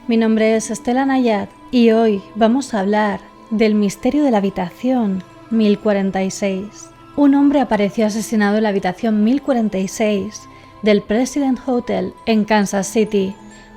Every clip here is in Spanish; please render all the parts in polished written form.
Mi nombre es Estela Nayat y hoy vamos a hablar del misterio de la habitación 1046. Un hombre apareció asesinado en la habitación 1046 del President Hotel en Kansas City,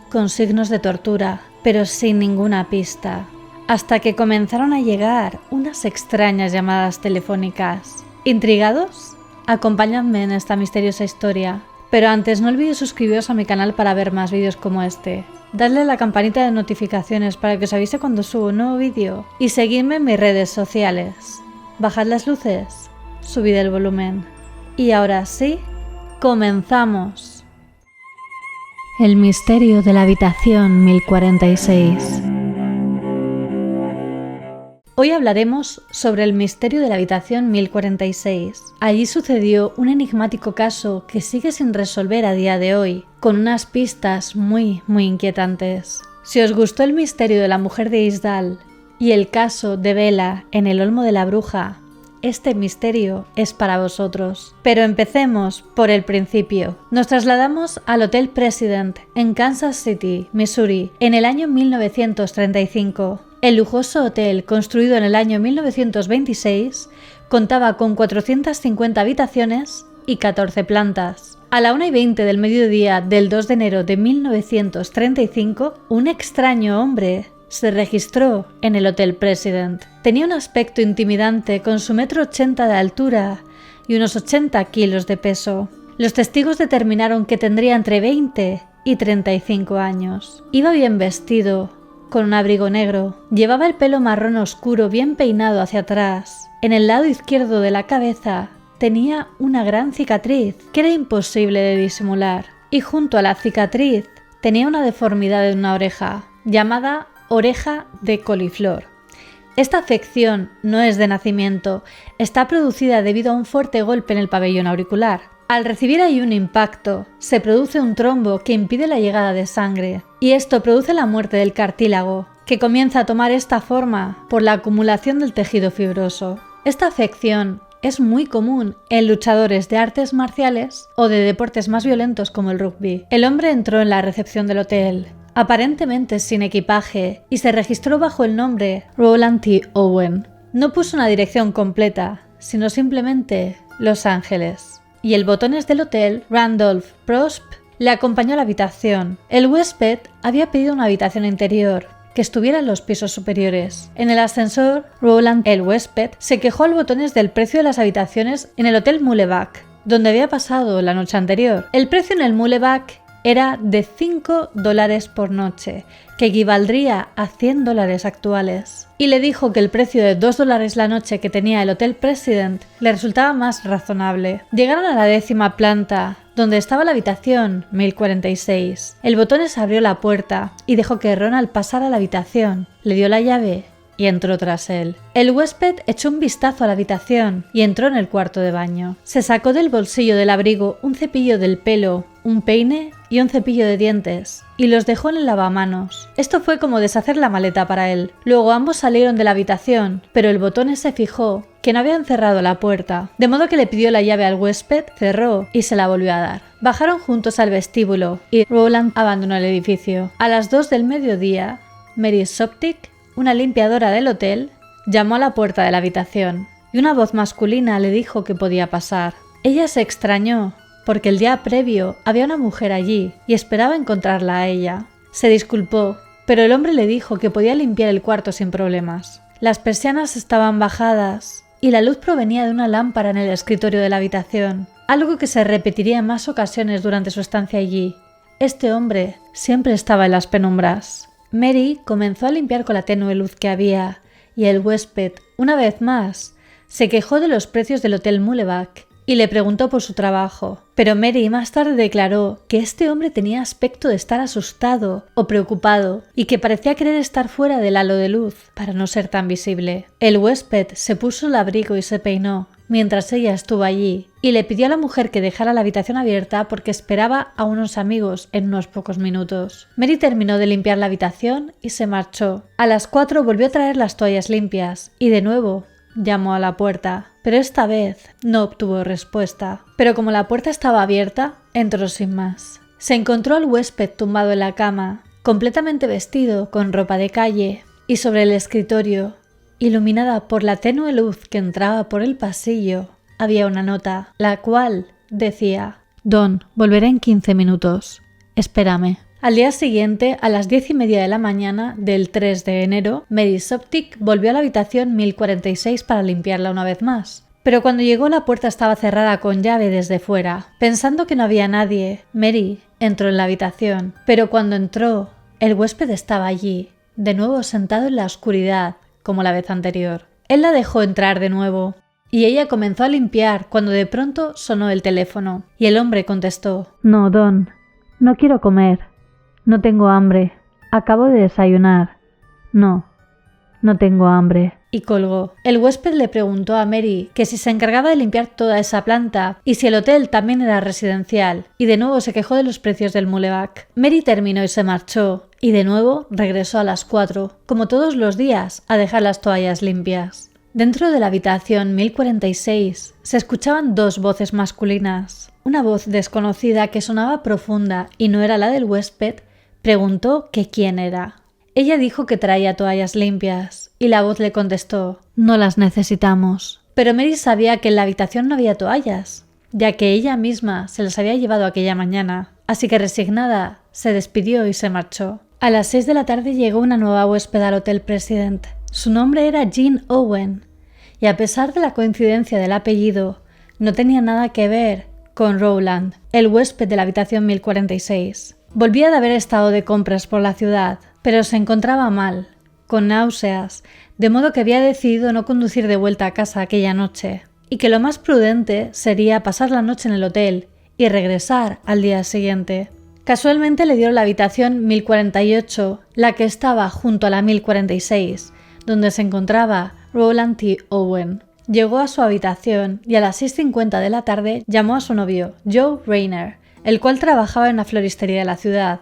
con signos de tortura, pero sin ninguna pista, hasta que comenzaron a llegar unas extrañas llamadas telefónicas. ¿Intrigados? Acompañadme en esta misteriosa historia. Pero antes no olvidéis suscribiros a mi canal para ver más vídeos como este. Dadle a la campanita de notificaciones para que os avise cuando subo un nuevo vídeo. Y seguidme en mis redes sociales. Bajad las luces, subid el volumen. Y ahora sí, comenzamos. El misterio de la habitación 1046. Hoy hablaremos sobre el misterio de la habitación 1046. Allí sucedió un enigmático caso que sigue sin resolver a día de hoy, con unas pistas muy inquietantes. Si os gustó el misterio de la mujer de Isdal y el caso de Bela en el Olmo de la Bruja, este misterio es para vosotros. Pero empecemos por el principio. Nos trasladamos al Hotel President en Kansas City, Missouri, en el año 1935. El lujoso hotel, construido en el año 1926, contaba con 450 habitaciones y 14 plantas. A la 1:20 del mediodía del 2 de enero de 1935, un extraño hombre se registró en el Hotel President. Tenía un aspecto intimidante con su 1,80 m de altura y unos 80 kilos de peso. Los testigos determinaron que tendría entre 20 y 35 años. Iba bien vestido, con un abrigo negro. Llevaba el pelo marrón oscuro bien peinado hacia atrás. En el lado izquierdo de la cabeza tenía una gran cicatriz que era imposible de disimular. Y junto a la cicatriz tenía una deformidad en una oreja, llamada oreja de coliflor. Esta afección no es de nacimiento, está producida debido a un fuerte golpe en el pabellón auricular. Al recibir ahí un impacto, se produce un trombo que impide la llegada de sangre, y esto produce la muerte del cartílago, que comienza a tomar esta forma por la acumulación del tejido fibroso. Esta afección es muy común en luchadores de artes marciales o de deportes más violentos como el rugby. El hombre entró en la recepción del hotel, aparentemente sin equipaje, y se registró bajo el nombre Roland T. Owen. No puso una dirección completa, sino simplemente Los Ángeles. Y el botones del hotel, Randolph Prosp, le acompañó a la habitación. El huésped había pedido una habitación interior, que estuviera en los pisos superiores. En el ascensor, Roland, el huésped, se quejó al botones del precio de las habitaciones en el Hotel Muhlebach, donde había pasado la noche anterior. El precio en el Muhlebach era de $5 por noche, que equivaldría a $100 actuales. Y le dijo que el precio de $2 la noche que tenía el Hotel President le resultaba más razonable. Llegaron a la 10ª planta, donde estaba la habitación 1046. El botones abrió la puerta y dejó que Ronald pasara a la habitación. Le dio la llave y entró tras él. El huésped echó un vistazo a la habitación y entró en el cuarto de baño. Se sacó del bolsillo del abrigo un cepillo del pelo, un peine y un cepillo de dientes, y los dejó en el lavamanos. Esto fue como deshacer la maleta para él. Luego ambos salieron de la habitación, pero el botones se fijó que no habían cerrado la puerta, de modo que le pidió la llave al huésped, cerró y se la volvió a dar. Bajaron juntos al vestíbulo y Roland abandonó el edificio. A las 2 del mediodía, Mary Soptic, una limpiadora del hotel, llamó a la puerta de la habitación y una voz masculina le dijo que podía pasar. Ella se extrañó porque el día previo había una mujer allí y esperaba encontrarla a ella. Se disculpó, pero el hombre le dijo que podía limpiar el cuarto sin problemas. Las persianas estaban bajadas y la luz provenía de una lámpara en el escritorio de la habitación, algo que se repetiría en más ocasiones durante su estancia allí. Este hombre siempre estaba en las penumbras. Mary comenzó a limpiar con la tenue luz que había, y el huésped, una vez más, se quejó de los precios del Hotel Muhlebach y le preguntó por su trabajo. Pero Mary más tarde declaró que este hombre tenía aspecto de estar asustado o preocupado y que parecía querer estar fuera del halo de luz para no ser tan visible. El huésped se puso el abrigo y se peinó mientras ella estuvo allí y le pidió a la mujer que dejara la habitación abierta porque esperaba a unos amigos en unos pocos minutos. Mary terminó de limpiar la habitación y se marchó. A las 4 volvió a traer las toallas limpias y de nuevo llamó a la puerta, pero esta vez no obtuvo respuesta. Pero como la puerta estaba abierta, entró sin más. Se encontró al huésped tumbado en la cama completamente vestido con ropa de calle, y sobre el escritorio, iluminada por la tenue luz que entraba por el pasillo, había una nota, la cual decía: Don, volveré en 15 minutos. Espérame. Al día siguiente, a las 10:30 de la mañana del 3 de enero, Mary Soptic volvió a la habitación 1046 para limpiarla una vez más. Pero cuando llegó, la puerta estaba cerrada con llave desde fuera. Pensando que no había nadie, Mary entró en la habitación. Pero cuando entró, el huésped estaba allí, de nuevo sentado en la oscuridad, como la vez anterior. Él la dejó entrar de nuevo, y ella comenzó a limpiar cuando de pronto sonó el teléfono, y el hombre contestó: No, Don, no quiero comer. No tengo hambre. Acabo de desayunar. No tengo hambre. Y colgó. El huésped le preguntó a Mary que si se encargaba de limpiar toda esa planta y si el hotel también era residencial, y de nuevo se quejó de los precios del muleback. Mary terminó y se marchó, y de nuevo regresó a las 4, como todos los días, a dejar las toallas limpias. Dentro de la habitación 1046 se escuchaban dos voces masculinas. Una voz desconocida que sonaba profunda y no era la del huésped preguntó que quién era. Ella dijo que traía toallas limpias, y la voz le contestó: No las necesitamos. Pero Mary sabía que en la habitación no había toallas, ya que ella misma se las había llevado aquella mañana, así que resignada se despidió y se marchó. A las 6 de la tarde llegó una nueva huésped al Hotel President. Su nombre era Jean Owen, y a pesar de la coincidencia del apellido, no tenía nada que ver con Rowland, el huésped de la habitación 1046. Volvía de haber estado de compras por la ciudad, pero se encontraba mal, con náuseas, de modo que había decidido no conducir de vuelta a casa aquella noche, y que lo más prudente sería pasar la noche en el hotel y regresar al día siguiente. Casualmente le dieron la habitación 1048, la que estaba junto a la 1046, donde se encontraba Rowland T. Owen. Llegó a su habitación y a las 6:50 de la tarde llamó a su novio, Joe Rayner, el cual trabajaba en una floristería de la ciudad,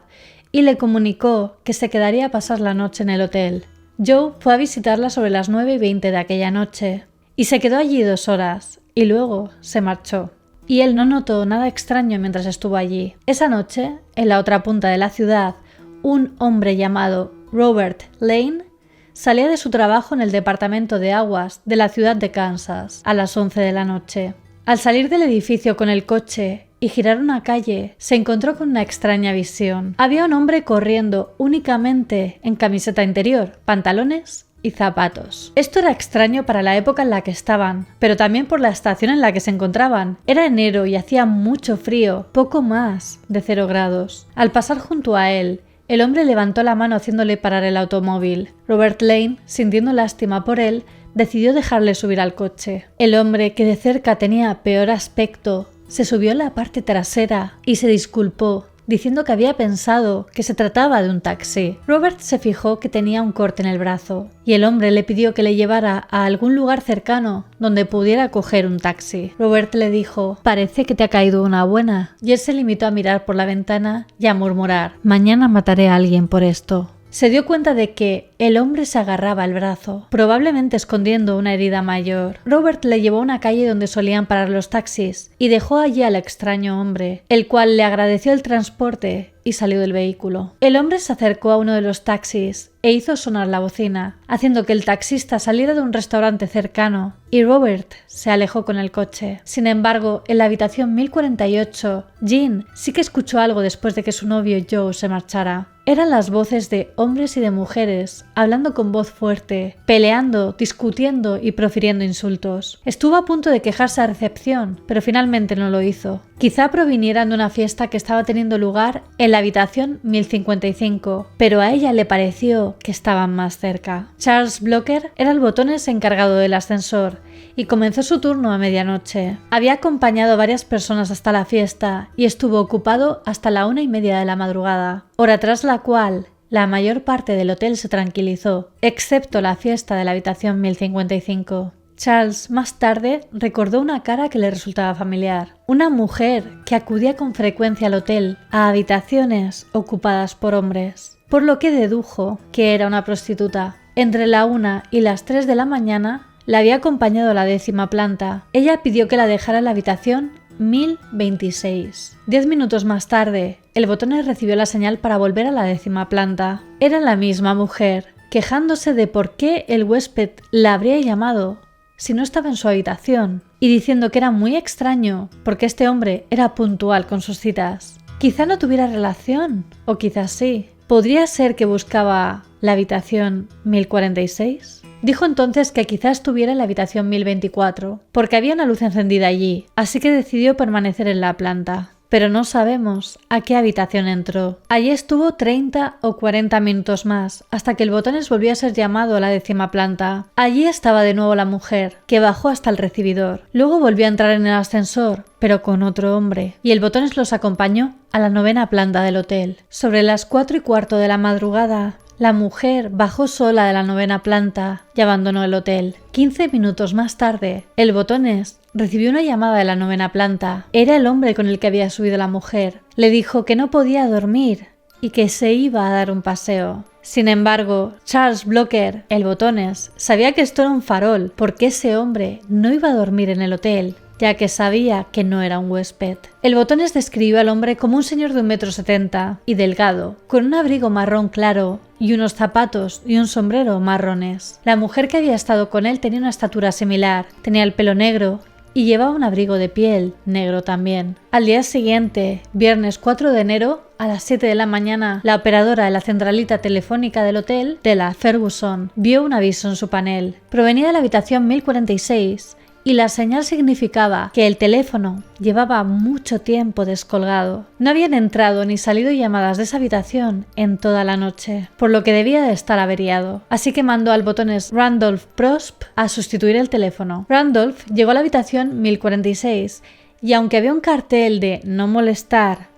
y le comunicó que se quedaría a pasar la noche en el hotel. Joe fue a visitarla sobre las 9:20 de aquella noche, y se quedó allí 2 horas, y luego se marchó. Y él no notó nada extraño mientras estuvo allí. Esa noche, en la otra punta de la ciudad, un hombre llamado Robert Lane salía de su trabajo en el departamento de aguas de la ciudad de Kansas a las 11 de la noche. Al salir del edificio con el coche y girar una calle, se encontró con una extraña visión. Había un hombre corriendo únicamente en camiseta interior, pantalones y zapatos. Esto era extraño para la época en la que estaban, pero también por la estación en la que se encontraban. Era enero y hacía mucho frío, poco más de 0 grados. Al pasar junto a él, el hombre levantó la mano haciéndole parar el automóvil. Robert Lane, sintiendo lástima por él, decidió dejarle subir al coche. El hombre, que de cerca tenía peor aspecto, se subió en la parte trasera y se disculpó, diciendo que había pensado que se trataba de un taxi. Robert se fijó que tenía un corte en el brazo, y el hombre le pidió que le llevara a algún lugar cercano donde pudiera coger un taxi. Robert le dijo: «Parece que te ha caído una buena», y él se limitó a mirar por la ventana y a murmurar: «Mañana mataré a alguien por esto». Se dio cuenta de que el hombre se agarraba al brazo, probablemente escondiendo una herida mayor. Robert le llevó a una calle donde solían parar los taxis y dejó allí al extraño hombre, el cual le agradeció el transporte y salió del vehículo. El hombre se acercó a uno de los taxis e hizo sonar la bocina, haciendo que el taxista saliera de un restaurante cercano, y Robert se alejó con el coche. Sin embargo, en la habitación 1048, Jean sí que escuchó algo después de que su novio Joe se marchara. Eran las voces de hombres y de mujeres, hablando con voz fuerte, peleando, discutiendo y profiriendo insultos. Estuvo a punto de quejarse a recepción, pero finalmente no lo hizo. Quizá provinieran de una fiesta que estaba teniendo lugar en la habitación 1055, pero a ella le pareció que estaban más cerca. Charles Blocker era el botones encargado del ascensor y comenzó su turno a medianoche. Había acompañado a varias personas hasta la fiesta y estuvo ocupado hasta la 1:30 de la madrugada, hora tras la cual la mayor parte del hotel se tranquilizó, excepto la fiesta de la habitación 1055. Charles más tarde recordó una cara que le resultaba familiar. Una mujer que acudía con frecuencia al hotel a habitaciones ocupadas por hombres, por lo que dedujo que era una prostituta. Entre la 1 y las 3 de la mañana la había acompañado a la 10ª planta. Ella pidió que la dejara en la habitación 1026. 10 minutos más tarde, el botones recibió la señal para volver a la 10ª planta. Era la misma mujer, quejándose de por qué el huésped la habría llamado si no estaba en su habitación, y diciendo que era muy extraño porque este hombre era puntual con sus citas. Quizá no tuviera relación, o quizás sí. ¿Podría ser que buscaba la habitación 1046? Dijo entonces que quizá estuviera en la habitación 1024, porque había una luz encendida allí, así que decidió permanecer en la planta. Pero no sabemos a qué habitación entró. Allí estuvo 30 o 40 minutos más, hasta que el botones volvió a ser llamado a la 10ª planta. Allí estaba de nuevo la mujer, que bajó hasta el recibidor. Luego volvió a entrar en el ascensor, pero con otro hombre, y el botones los acompañó a la 9ª planta del hotel. Sobre las 4:15 de la madrugada, la mujer bajó sola de la 9ª planta y abandonó el hotel. 15 minutos más tarde, el botones recibió una llamada de la 9ª planta. Era el hombre con el que había subido la mujer. Le dijo que no podía dormir y que se iba a dar un paseo. Sin embargo, Charles Blocker, el botones, sabía que esto era un farol porque ese hombre no iba a dormir en el hotel, ya que sabía que no era un huésped. El botones describió al hombre como un señor de 1,70 m y delgado, con un abrigo marrón claro y unos zapatos y un sombrero marrones. La mujer que había estado con él tenía una estatura similar, tenía el pelo negro y llevaba un abrigo de piel negro también. Al día siguiente, viernes 4 de enero, a las 7 de la mañana, la operadora de la centralita telefónica del hotel, de la Ferguson, vio un aviso en su panel. Provenía de la habitación 1046 y la señal significaba que el teléfono llevaba mucho tiempo descolgado. No habían entrado ni salido llamadas de esa habitación en toda la noche, por lo que debía de estar averiado. Así que mandó al botones Randolph Prosp a sustituir el teléfono. Randolph llegó a la habitación 1046 y aunque había un cartel de no molestar,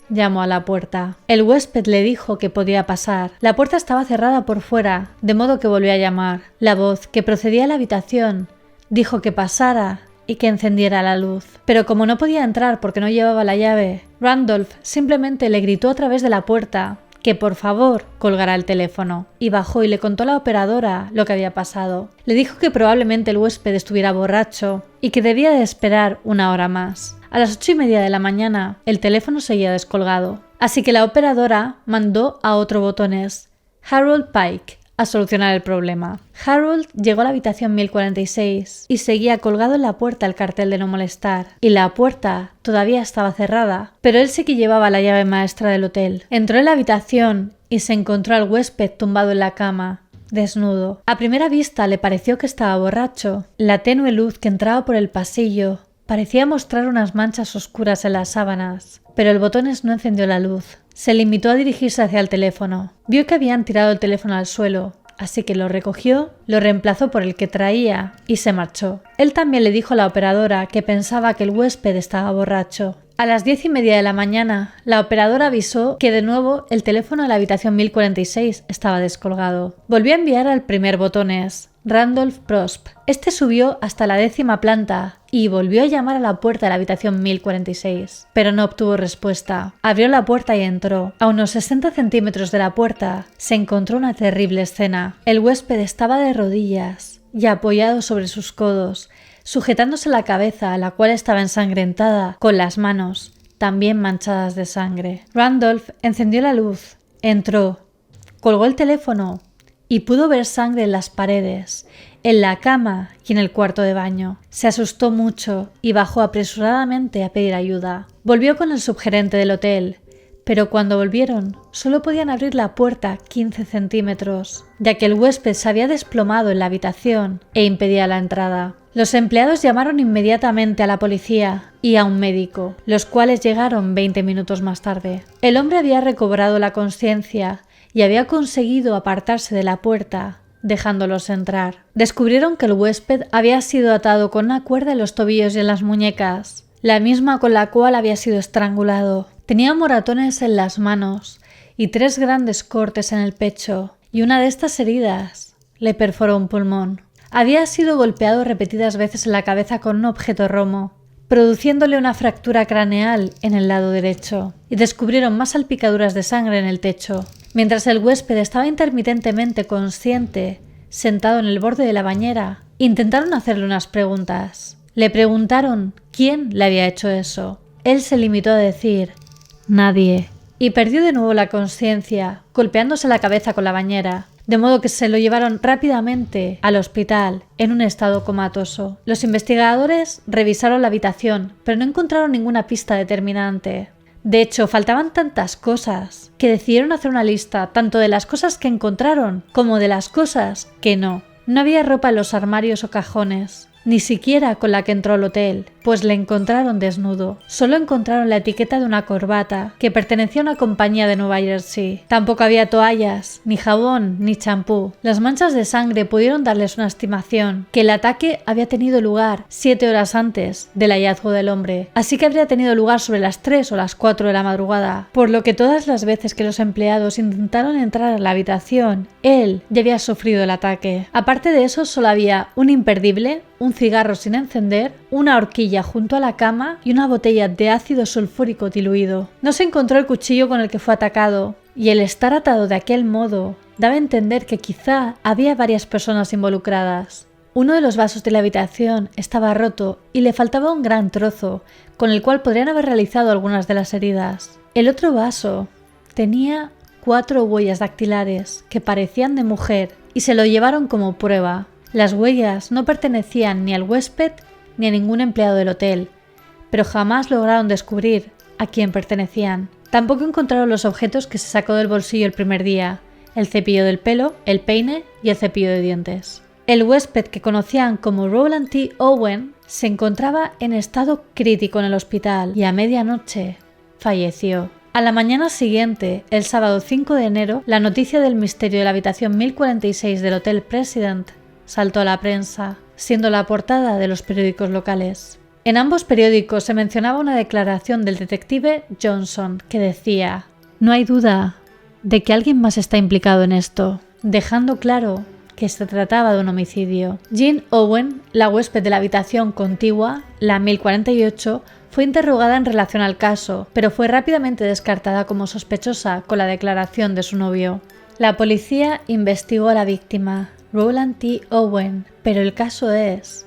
llamó a la puerta. El huésped le dijo que podía pasar. La puerta estaba cerrada por fuera, de modo que volvió a llamar. La voz que procedía a la habitación dijo que pasara y que encendiera la luz. Pero como no podía entrar porque no llevaba la llave, Randolph simplemente le gritó a través de la puerta que por favor colgara el teléfono, y bajó y le contó a la operadora lo que había pasado. Le dijo que probablemente el huésped estuviera borracho y que debía de esperar una hora más. A las 8:30 de la mañana el teléfono seguía descolgado, así que la operadora mandó a otro botones, Harold Pike, a solucionar el problema. Harold llegó a la habitación 1046 y seguía colgado en la puerta el cartel de no molestar, y la puerta todavía estaba cerrada, pero él sí que llevaba la llave maestra del hotel. Entró en la habitación y se encontró al huésped tumbado en la cama, desnudo. A primera vista le pareció que estaba borracho. La tenue luz que entraba por el pasillo parecía mostrar unas manchas oscuras en las sábanas, pero el botones no encendió la luz. Se limitó a dirigirse hacia el teléfono. Vio que habían tirado el teléfono al suelo, así que lo recogió, lo reemplazó por el que traía y se marchó. Él también le dijo a la operadora que pensaba que el huésped estaba borracho. A las 10:30 de la mañana, la operadora avisó que de nuevo el teléfono de la habitación 1046 estaba descolgado. Volvió a enviar al primer botones, Randolph Prosp. Este subió hasta la 10ª planta y volvió a llamar a la puerta de la habitación 1046, pero no obtuvo respuesta. Abrió la puerta y entró. A unos 60 centímetros de la puerta se encontró una terrible escena. El huésped estaba de rodillas y apoyado sobre sus codos, sujetándose la cabeza, la cual estaba ensangrentada, con las manos también manchadas de sangre. Randolph encendió la luz, entró, colgó el teléfono y pudo ver sangre en las paredes, en la cama y en el cuarto de baño. Se asustó mucho y bajó apresuradamente a pedir ayuda. Volvió con el subgerente del hotel, pero cuando volvieron solo podían abrir la puerta 15 centímetros, ya que el huésped se había desplomado en la habitación e impedía la entrada. Los empleados llamaron inmediatamente a la policía y a un médico, los cuales llegaron 20 minutos más tarde. El hombre había recobrado la conciencia y había conseguido apartarse de la puerta, dejándolos entrar. Descubrieron que el huésped había sido atado con una cuerda en los tobillos y en las muñecas, la misma con la cual había sido estrangulado. Tenía moratones en las manos y 3 grandes cortes en el pecho, y una de estas heridas le perforó un pulmón. Había sido golpeado repetidas veces en la cabeza con un objeto romo, produciéndole una fractura craneal en el lado derecho, y descubrieron más salpicaduras de sangre en el techo. Mientras el huésped estaba intermitentemente consciente, sentado en el borde de la bañera, intentaron hacerle unas preguntas. Le preguntaron quién le había hecho eso. Él se limitó a decir nadie y perdió de nuevo la conciencia, golpeándose la cabeza con la bañera, de modo que se lo llevaron rápidamente al hospital en un estado comatoso. Los investigadores revisaron la habitación, pero no encontraron ninguna pista determinante. De hecho, faltaban tantas cosas que decidieron hacer una lista tanto de las cosas que encontraron como de las cosas que no. No había ropa en los armarios o cajones, ni siquiera con la que entró al hotel, pues le encontraron desnudo. Solo encontraron la etiqueta de una corbata que pertenecía a una compañía de Nueva Jersey. Tampoco había toallas, ni jabón, ni champú. Las manchas de sangre pudieron darles una estimación que el ataque había tenido lugar 7 horas antes del hallazgo del hombre, así que habría tenido lugar sobre las 3 o las 4 de la madrugada, por lo que todas las veces que los empleados intentaron entrar a la habitación, él ya había sufrido el ataque. Aparte de eso, solo había un imperdible, un cigarro sin encender, una horquilla junto a la cama y una botella de ácido sulfúrico diluido. No se encontró el cuchillo con el que fue atacado, y el estar atado de aquel modo daba a entender que quizá había varias personas involucradas. Uno de los vasos de la habitación estaba roto y le faltaba un gran trozo, con el cual podrían haber realizado algunas de las heridas. El otro vaso tenía 4 huellas dactilares que parecían de mujer y se lo llevaron como prueba. Las huellas no pertenecían ni al huésped ni a ningún empleado del hotel, pero jamás lograron descubrir a quién pertenecían. Tampoco encontraron los objetos que se sacó del bolsillo el primer día: el cepillo del pelo, el peine y el cepillo de dientes. El huésped, que conocían como Rowland T. Owen, se encontraba en estado crítico en el hospital y a medianoche falleció. A la mañana siguiente, el sábado 5 de enero, la noticia del misterio de la habitación 1046 del Hotel President saltó a la prensa, siendo la portada de los periódicos locales. En ambos periódicos se mencionaba una declaración del detective Johnson que decía: "No hay duda de que alguien más está implicado en esto", dejando claro que se trataba de un homicidio. Jean Owen, la huésped de la habitación contigua, la 1048, fue interrogada en relación al caso, pero fue rápidamente descartada como sospechosa con la declaración de su novio. La policía investigó a la víctima, Rowland T. Owen, pero el caso es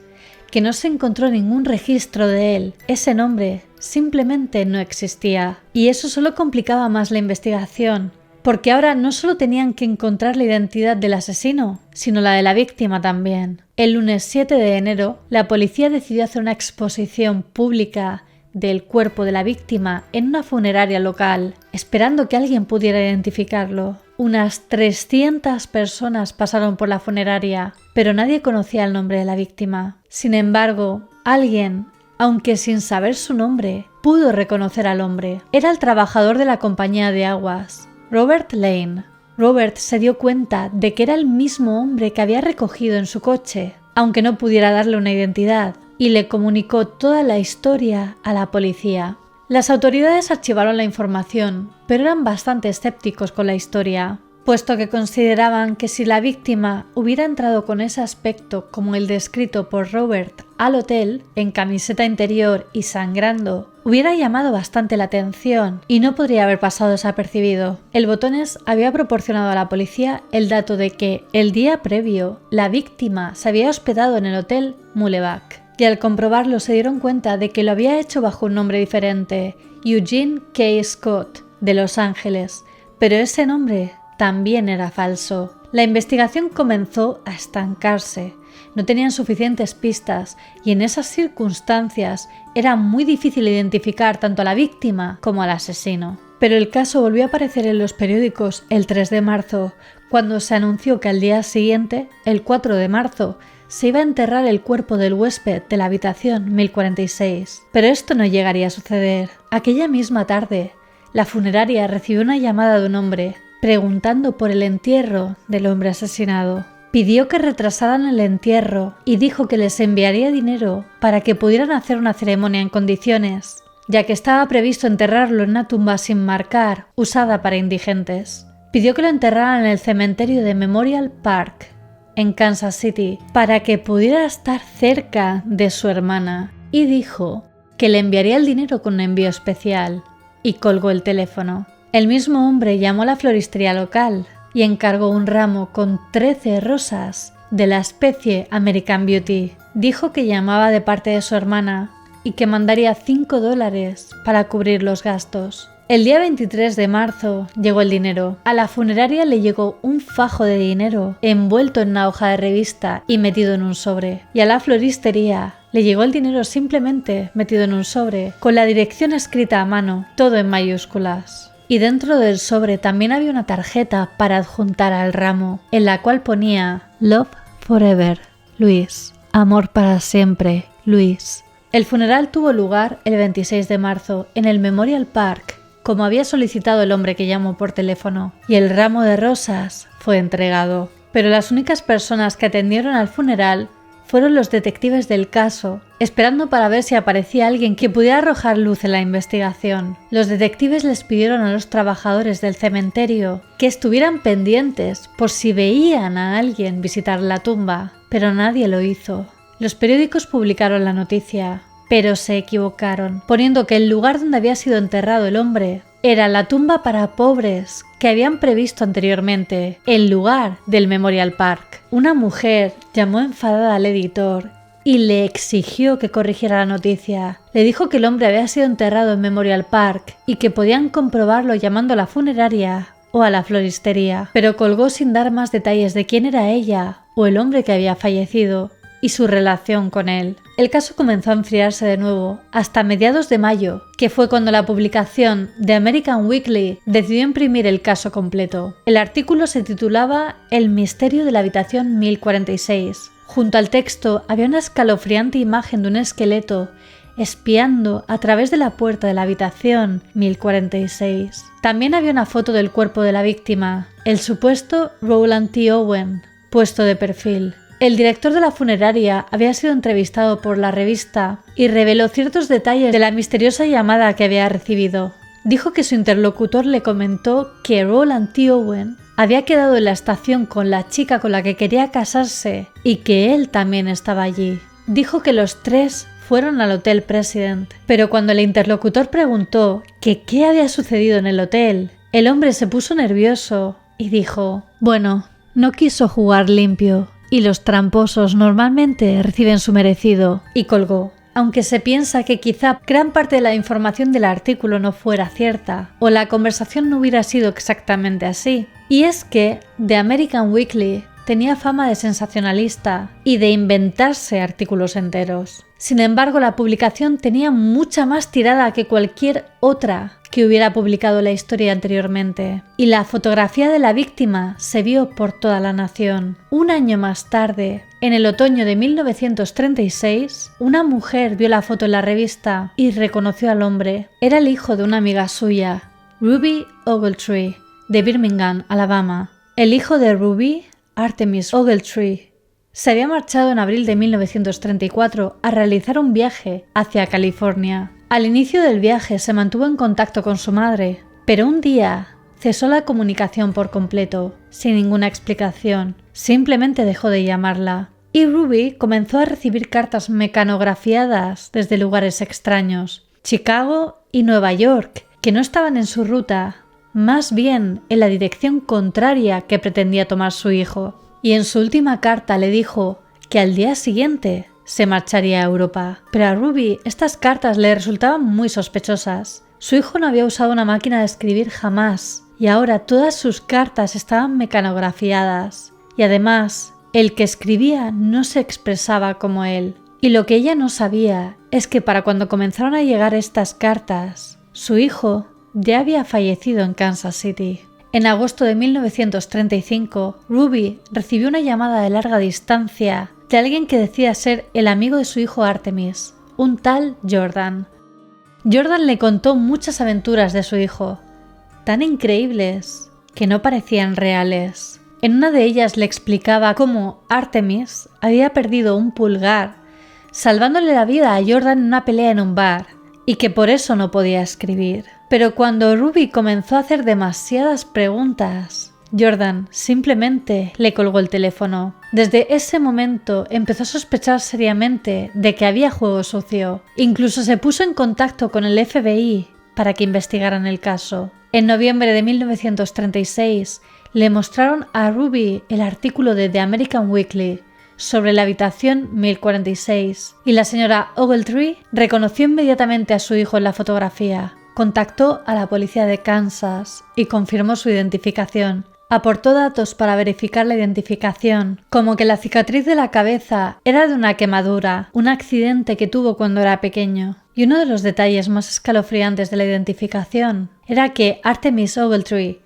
que no se encontró ningún registro de él. Ese nombre simplemente no existía. Y eso solo complicaba más la investigación, porque ahora no solo tenían que encontrar la identidad del asesino, sino la de la víctima también. El lunes 7 de enero, la policía decidió hacer una exposición pública del cuerpo de la víctima en una funeraria local, esperando que alguien pudiera identificarlo. Unas 300 personas pasaron por la funeraria, pero nadie conocía el nombre de la víctima. Sin embargo, alguien, aunque sin saber su nombre, pudo reconocer al hombre. Era el trabajador de la compañía de aguas, Robert Lane. Robert se dio cuenta de que era el mismo hombre que había recogido en su coche, aunque no pudiera darle una identidad, y le comunicó toda la historia a la policía. Las autoridades archivaron la información, pero eran bastante escépticos con la historia, puesto que consideraban que si la víctima hubiera entrado con ese aspecto como el descrito por Robert al hotel, en camiseta interior y sangrando, hubiera llamado bastante la atención y no podría haber pasado desapercibido. El Botones había proporcionado a la policía el dato de que el día previo la víctima se había hospedado en el hotel Muleback, y al comprobarlo se dieron cuenta de que lo había hecho bajo un nombre diferente, Eugene K. Scott, de Los Ángeles, pero ese nombre también era falso. La investigación comenzó a estancarse. No tenían suficientes pistas y en esas circunstancias era muy difícil identificar tanto a la víctima como al asesino. Pero el caso volvió a aparecer en los periódicos el 3 de marzo, cuando se anunció que al día siguiente, el 4 de marzo, se iba a enterrar el cuerpo del huésped de la habitación 1046. Pero esto no llegaría a suceder. Aquella misma tarde, la funeraria recibió una llamada de un hombre preguntando por el entierro del hombre asesinado. Pidió que retrasaran el entierro y dijo que les enviaría dinero para que pudieran hacer una ceremonia en condiciones, ya que estaba previsto enterrarlo en una tumba sin marcar, usada para indigentes. Pidió que lo enterraran en el cementerio de Memorial Park, en Kansas City, para que pudiera estar cerca de su hermana, y dijo que le enviaría el dinero con un envío especial, y colgó el teléfono. El mismo hombre llamó a la floristería local y encargó un ramo con 13 rosas de la especie American Beauty. Dijo que llamaba de parte de su hermana y que mandaría $5 para cubrir los gastos. El día 23 de marzo llegó el dinero. A la funeraria le llegó un fajo de dinero envuelto en una hoja de revista y metido en un sobre. Y a la floristería le llegó el dinero simplemente metido en un sobre, con la dirección escrita a mano, todo en mayúsculas. Y dentro del sobre también había una tarjeta para adjuntar al ramo, en la cual ponía Love Forever, Luis. Amor para siempre, Luis. El funeral tuvo lugar el 26 de marzo en el Memorial Park, como había solicitado el hombre que llamó por teléfono, y el ramo de rosas fue entregado. Pero las únicas personas que atendieron al funeral fueron los detectives del caso, esperando para ver si aparecía alguien que pudiera arrojar luz en la investigación. Los detectives les pidieron a los trabajadores del cementerio que estuvieran pendientes por si veían a alguien visitar la tumba, pero nadie lo hizo. Los periódicos publicaron la noticia, pero se equivocaron, poniendo que el lugar donde había sido enterrado el hombre era la tumba para pobres que habían previsto anteriormente, en lugar del Memorial Park. Una mujer llamó enfadada al editor y le exigió que corrigiera la noticia. Le dijo que el hombre había sido enterrado en Memorial Park y que podían comprobarlo llamando a la funeraria o a la floristería, pero colgó sin dar más detalles de quién era ella o el hombre que había fallecido y su relación con él. El caso comenzó a enfriarse de nuevo hasta mediados de mayo, que fue cuando la publicación The American Weekly decidió imprimir el caso completo. El artículo se titulaba El misterio de la habitación 1046. Junto al texto había una escalofriante imagen de un esqueleto espiando a través de la puerta de la habitación 1046. También había una foto del cuerpo de la víctima, el supuesto Roland T. Owen, puesto de perfil. El director de la funeraria había sido entrevistado por la revista y reveló ciertos detalles de la misteriosa llamada que había recibido. Dijo que su interlocutor le comentó que Roland T. Owen había quedado en la estación con la chica con la que quería casarse y que él también estaba allí. Dijo que los tres fueron al Hotel President, pero cuando el interlocutor preguntó que qué había sucedido en el hotel, el hombre se puso nervioso y dijo: bueno, no quiso jugar limpio. Y los tramposos normalmente reciben su merecido, y colgó. Aunque se piensa que quizá gran parte de la información del artículo no fuera cierta, o la conversación no hubiera sido exactamente así. Y es que The American Weekly tenía fama de sensacionalista y de inventarse artículos enteros. Sin embargo, la publicación tenía mucha más tirada que cualquier otra que hubiera publicado la historia anteriormente, y la fotografía de la víctima se vio por toda la nación. Un año más tarde, en el otoño de 1936, una mujer vio la foto en la revista y reconoció al hombre. Era el hijo de una amiga suya, Ruby Ogletree, de Birmingham, Alabama. El hijo de Ruby, Artemis Ogletree, se había marchado en abril de 1934 a realizar un viaje hacia California. Al inicio del viaje se mantuvo en contacto con su madre, pero un día cesó la comunicación por completo, sin ninguna explicación. Simplemente dejó de llamarla. Y Ruby comenzó a recibir cartas mecanografiadas desde lugares extraños, Chicago y Nueva York, que no estaban en su ruta, más bien en la dirección contraria que pretendía tomar su hijo. Y en su última carta le dijo que al día siguiente se marcharía a Europa. Pero a Ruby estas cartas le resultaban muy sospechosas. Su hijo no había usado una máquina de escribir jamás, y ahora todas sus cartas estaban mecanografiadas. Y además, el que escribía no se expresaba como él. Y lo que ella no sabía es que para cuando comenzaron a llegar estas cartas, su hijo ya había fallecido en Kansas City. En agosto de 1935, Ruby recibió una llamada de larga distancia de alguien que decía ser el amigo de su hijo Artemis, un tal Jordan. Jordan le contó muchas aventuras de su hijo, tan increíbles que no parecían reales. En una de ellas le explicaba cómo Artemis había perdido un pulgar, salvándole la vida a Jordan en una pelea en un bar, y que por eso no podía escribir. Pero cuando Ruby comenzó a hacer demasiadas preguntas, Jordan simplemente le colgó el teléfono. Desde ese momento empezó a sospechar seriamente de que había juego sucio. Incluso se puso en contacto con el FBI para que investigaran el caso. En noviembre de 1936 le mostraron a Ruby el artículo de The American Weekly sobre la habitación 1046 y la señora Ogletree reconoció inmediatamente a su hijo en la fotografía. Contactó a la policía de Kansas y confirmó su identificación. Aportó datos para verificar la identificación, como que la cicatriz de la cabeza era de una quemadura, un accidente que tuvo cuando era pequeño. Y uno de los detalles más escalofriantes de la identificación era que Artemis Ogletree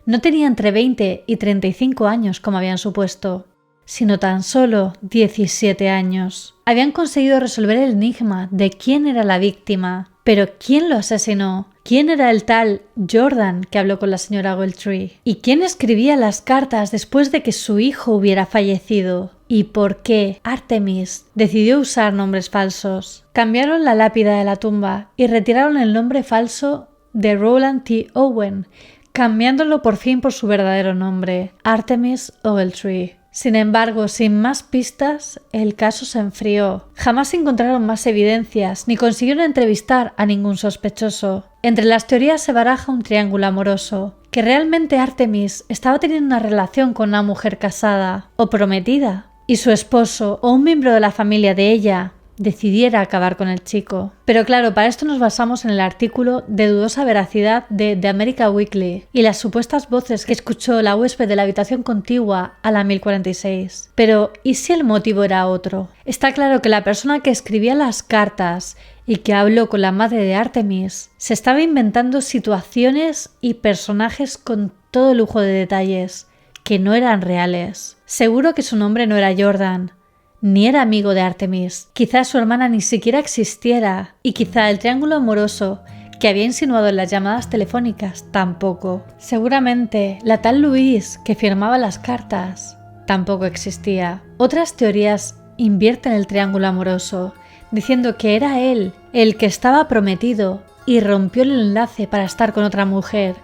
no tenía entre 20 y 35 años como habían supuesto, sino tan solo 17 años. Habían conseguido resolver el enigma de quién era la víctima, pero ¿quién lo asesinó? ¿Quién era el tal Jordan que habló con la señora Ogletree? ¿Y quién escribía las cartas después de que su hijo hubiera fallecido? ¿Y por qué Artemis decidió usar nombres falsos? Cambiaron la lápida de la tumba y retiraron el nombre falso de Roland T. Owen, cambiándolo por fin por su verdadero nombre, Artemis Ogletree. Sin embargo, sin más pistas, el caso se enfrió. Jamás encontraron más evidencias ni consiguieron entrevistar a ningún sospechoso. Entre las teorías se baraja un triángulo amoroso, que realmente Artemis estaba teniendo una relación con una mujer casada o prometida, y su esposo o un miembro de la familia de ella decidiera acabar con el chico. Pero claro, para esto nos basamos en el artículo de dudosa veracidad de The American Weekly y las supuestas voces que escuchó la huésped de la habitación contigua a la 1046. Pero, ¿y si el motivo era otro? Está claro que la persona que escribía las cartas y que habló con la madre de Artemis se estaba inventando situaciones y personajes con todo lujo de detalles que no eran reales. Seguro que su nombre no era Jordan, ni era amigo de Artemis. Quizá su hermana ni siquiera existiera y quizá el triángulo amoroso que había insinuado en las llamadas telefónicas tampoco. Seguramente la tal Louise que firmaba las cartas tampoco existía. Otras teorías invierten el triángulo amoroso, diciendo que era él el que estaba prometido y rompió el enlace para estar con otra mujer,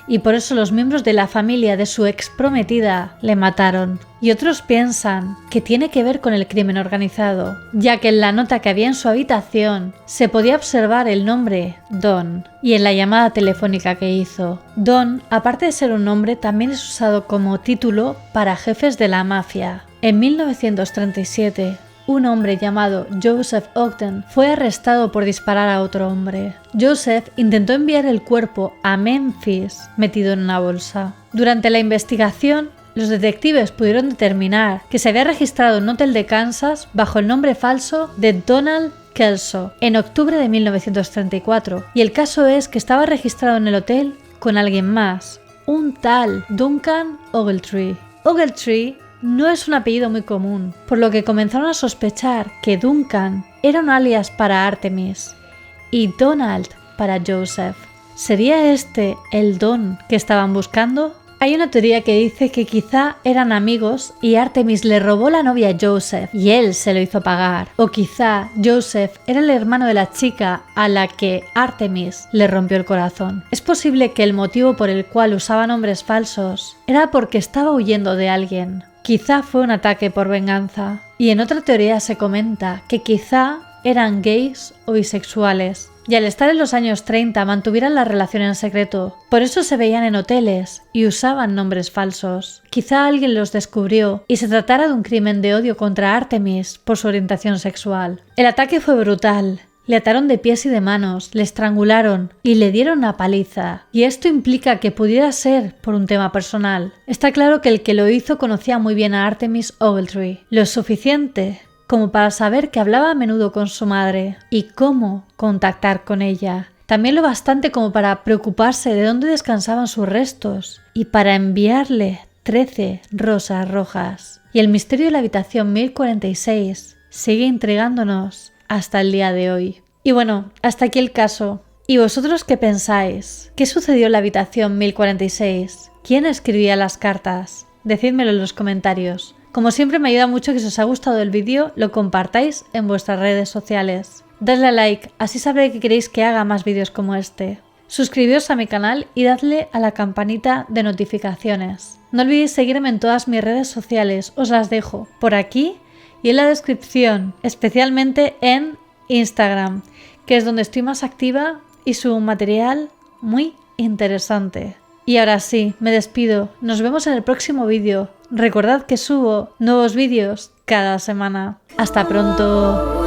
y por eso los miembros de la familia de su ex prometida le mataron. Y otros piensan que tiene que ver con el crimen organizado, ya que en la nota que había en su habitación se podía observar el nombre Don, y en la llamada telefónica que hizo. Don, aparte de ser un nombre, también es usado como título para jefes de la mafia. En 1937, un hombre llamado Joseph Ogden fue arrestado por disparar a otro hombre. Joseph intentó enviar el cuerpo a Memphis metido en una bolsa. Durante la investigación, los detectives pudieron determinar que se había registrado en un hotel de Kansas bajo el nombre falso de Donald Kelso en octubre de 1934, y el caso es que estaba registrado en el hotel con alguien más, un tal Duncan Ogletree. Ogletree no es un apellido muy común, por lo que comenzaron a sospechar que Duncan era un alias para Artemis y Donald para Joseph. ¿Sería este el Don que estaban buscando? Hay una teoría que dice que quizá eran amigos y Artemis le robó la novia a Joseph y él se lo hizo pagar. O quizá Joseph era el hermano de la chica a la que Artemis le rompió el corazón. Es posible que el motivo por el cual usaba nombres falsos era porque estaba huyendo de alguien. Quizá fue un ataque por venganza. Y en otra teoría se comenta que quizá eran gays o bisexuales, y al estar en los años 30 mantuvieran la relación en secreto. Por eso se veían en hoteles y usaban nombres falsos. Quizá alguien los descubrió y se tratara de un crimen de odio contra Artemis por su orientación sexual. El ataque fue brutal. Le ataron de pies y de manos, le estrangularon y le dieron una paliza. Y esto implica que pudiera ser por un tema personal. Está claro que el que lo hizo conocía muy bien a Artemis Ogletree, lo suficiente como para saber que hablaba a menudo con su madre y cómo contactar con ella. También lo bastante como para preocuparse de dónde descansaban sus restos y para enviarle 13 rosas rojas. Y el misterio de la habitación 1046 sigue intrigándonos hasta el día de hoy. Y bueno, hasta aquí el caso. ¿Y vosotros qué pensáis? ¿Qué sucedió en la habitación 1046? ¿Quién escribía las cartas? Decídmelo en los comentarios. Como siempre me ayuda mucho que si os ha gustado el vídeo lo compartáis en vuestras redes sociales. Dadle a like, así sabré que queréis que haga más vídeos como este. Suscribíos a mi canal y dadle a la campanita de notificaciones. No olvidéis seguirme en todas mis redes sociales, os las dejo por aquí y en la descripción, especialmente en Instagram, que es donde estoy más activa y subo un material muy interesante. Y ahora sí, me despido. Nos vemos en el próximo vídeo. Recordad que subo nuevos vídeos cada semana. ¡Hasta pronto!